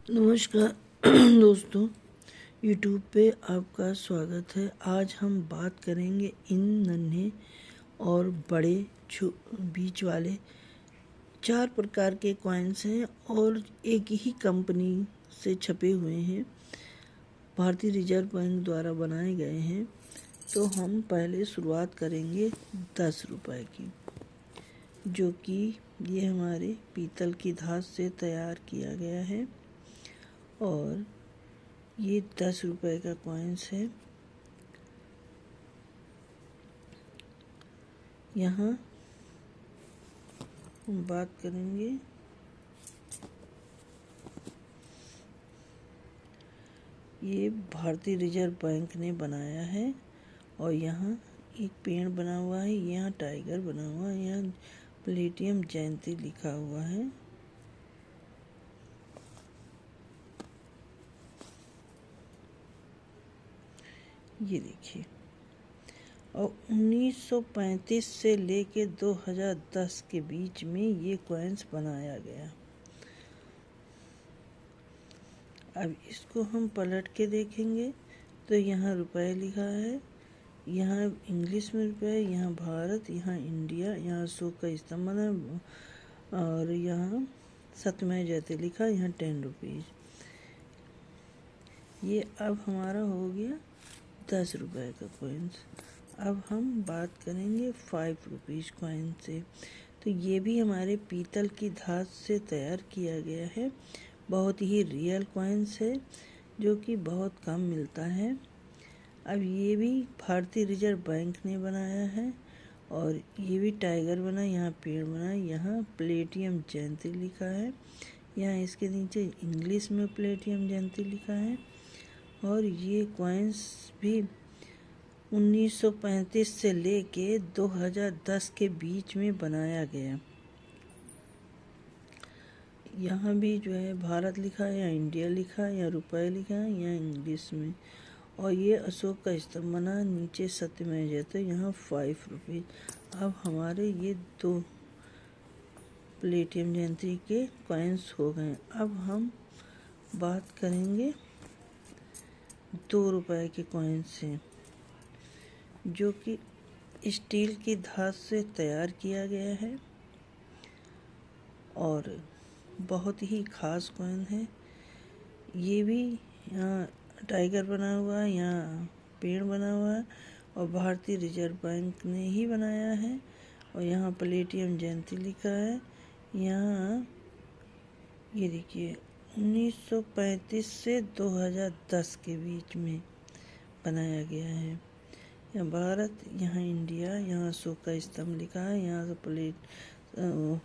नमस्कार दोस्तों, यूट्यूब पे आपका स्वागत है। आज हम बात करेंगे इन नन्हे और बड़े बीच वाले 4 प्रकार के कॉइन्स हैं और एक ही कंपनी से छपे हुए हैं, भारतीय रिजर्व बैंक द्वारा बनाए गए हैं। तो हम पहले शुरुआत करेंगे 10 रुपए की, जो कि ये हमारे पीतल की धात से तैयार किया गया है और ये 10 रुपए का कॉइन्स है। यहाँ हम बात करेंगे ये भारतीय रिजर्व बैंक ने बनाया है और यहाँ एक पेड़ बना हुआ है, यहाँ टाइगर बना हुआ है, यहाँ प्लेटिनम जयंती लिखा हुआ है। ये देखिए, और 1935 से लेके 2010 के बीच में ये कॉइन्स बनाया गया। अब इसको हम पलट के देखेंगे तो यहाँ रुपए लिखा है, यहाँ इंग्लिश में रुपए, यहाँ भारत, यहाँ इंडिया, यहाँ अशोक का स्तंभ बना और यहाँ सत्यमेव जयते लिखा, यहाँ 10 रुपीज़। ये अब हमारा हो गया 10 रुपए का कॉइन्स। अब हम बात करेंगे 5 रुपीज़ कॉइन से। तो ये भी हमारे पीतल की धात से तैयार किया गया है, बहुत ही रियल कॉइन्स है जो कि बहुत कम मिलता है। अब ये भी भारतीय रिजर्व बैंक ने बनाया है और ये भी टाइगर बना, यहाँ पेड़ बना, यहाँ प्लेटिनम जयंती लिखा है, यहाँ इसके नीचे इंग्लिश में प्लेटिनम जयंती लिखा है। और ये कॉइन्स भी 1935 से लेके 2010 के बीच में बनाया गया। यहाँ भी जो है भारत लिखा है, यहाँ इंडिया लिखा है, यहाँ रुपए लिखा है, यहाँ इंग्लिश में। और ये अशोक का स्तंभ बना, नीचे सत्यमेव जयते, यहाँ 5 रुपीज़। अब हमारे ये 2 प्लेटिनम जयंती के कॉइन्स हो गए। अब हम बात करेंगे 2 रुपए के कॉइन्स से, जो कि स्टील की धात से तैयार किया गया है और बहुत ही खास कॉइन है। ये भी यहाँ टाइगर बना हुआ है, यहाँ पेड़ बना हुआ है और भारतीय रिजर्व बैंक ने ही बनाया है और यहाँ प्लेटिनम जयंती लिखा है। यहाँ ये देखिए 1935 से 2010 के बीच में बनाया गया है। यहाँ भारत, यहाँ इंडिया, यहाँ अशोक का स्तंभ लिखा है, यहाँ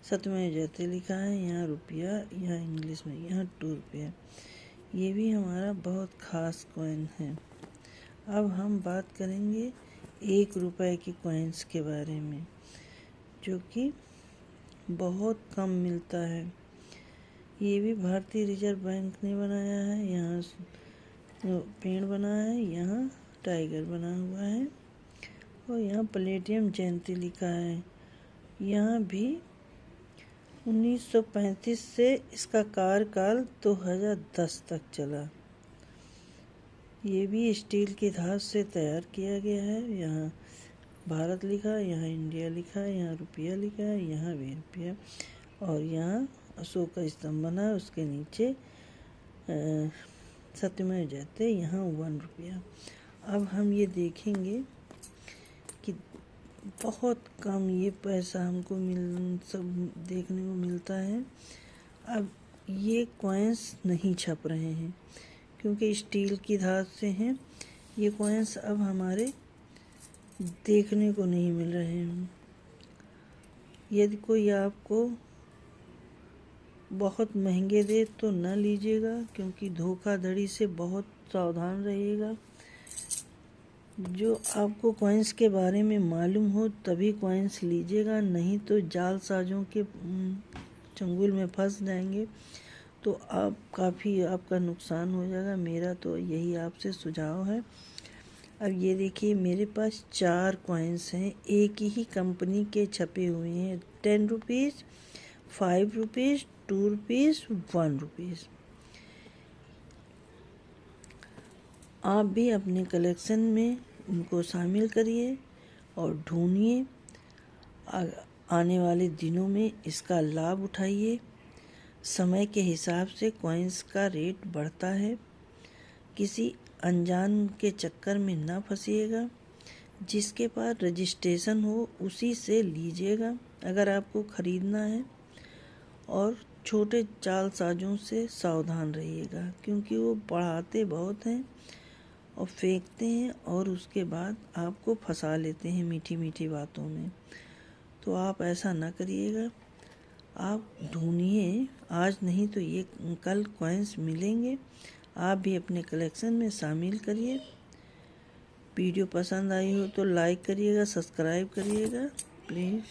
सत्यमेव जयते लिखा है, यहाँ रुपया, यहाँ इंग्लिश में, यहाँ 2 रुपया। ये भी हमारा बहुत खास कॉइन है। अब हम बात करेंगे 1 रुपए के कॉइन्स के बारे में, जो कि बहुत कम मिलता है। ये भी भारतीय रिजर्व बैंक ने बनाया है, यहाँ पेड़ बना है, यहाँ टाइगर बना हुआ है और यहाँ प्लेटिनम जयंती लिखा है। यहाँ भी 1935 से इसका कार्यकाल 2010 तक चला। ये भी स्टील की धात से तैयार किया गया है। यहाँ भारत लिखा है, यहाँ इंडिया लिखा है, यहाँ रुपया लिखा है, यहाँ भी रुपया और यहाँ अशोक का स्तंभ बना है, उसके नीचे सत्यमेव जयते, यहाँ 1 रुपया। अब हम ये देखेंगे कि बहुत कम ये पैसा हमको सब देखने को मिलता है। अब ये कॉइन्स नहीं छप रहे हैं क्योंकि स्टील की धात से हैं। ये कॉइन्स अब हमारे देखने को नहीं मिल रहे हैं। यदि कोई आपको बहुत महंगे दे तो न लीजिएगा, क्योंकि धोखाधड़ी से बहुत सावधान रहिएगा। जो आपको कॉइन्स के बारे में मालूम हो तभी कॉइन्स लीजिएगा, नहीं तो जालसाजों के चंगुल में फंस जाएंगे तो आपका नुकसान हो जाएगा। मेरा तो यही आपसे सुझाव है। अब ये देखिए, मेरे पास 4 कॉइन्स हैं, एक ही कंपनी के छपे हुए हैं, 10 रुपीज़, 5 रुपीज़, 2 रुपीज़, 1 रुपीज़। आप भी अपने कलेक्शन में इनको शामिल करिए और ढूंढिए। आने वाले दिनों में इसका लाभ उठाइए। समय के हिसाब से कॉइन्स का रेट बढ़ता है। किसी अनजान के चक्कर में ना फंसिएगा। जिसके पास रजिस्ट्रेशन हो उसी से लीजिएगा अगर आपको ख़रीदना है। और छोटे जालसाजों से सावधान रहिएगा, क्योंकि वो बढ़ाते बहुत हैं और फेंकते हैं और उसके बाद आपको फंसा लेते हैं मीठी मीठी बातों में। तो आप ऐसा ना करिएगा। आप ढूंढिए, आज नहीं तो ये कल कॉइन्स मिलेंगे। आप भी अपने कलेक्शन में शामिल करिए। वीडियो पसंद आई हो तो लाइक करिएगा, सब्सक्राइब करिएगा प्लीज़।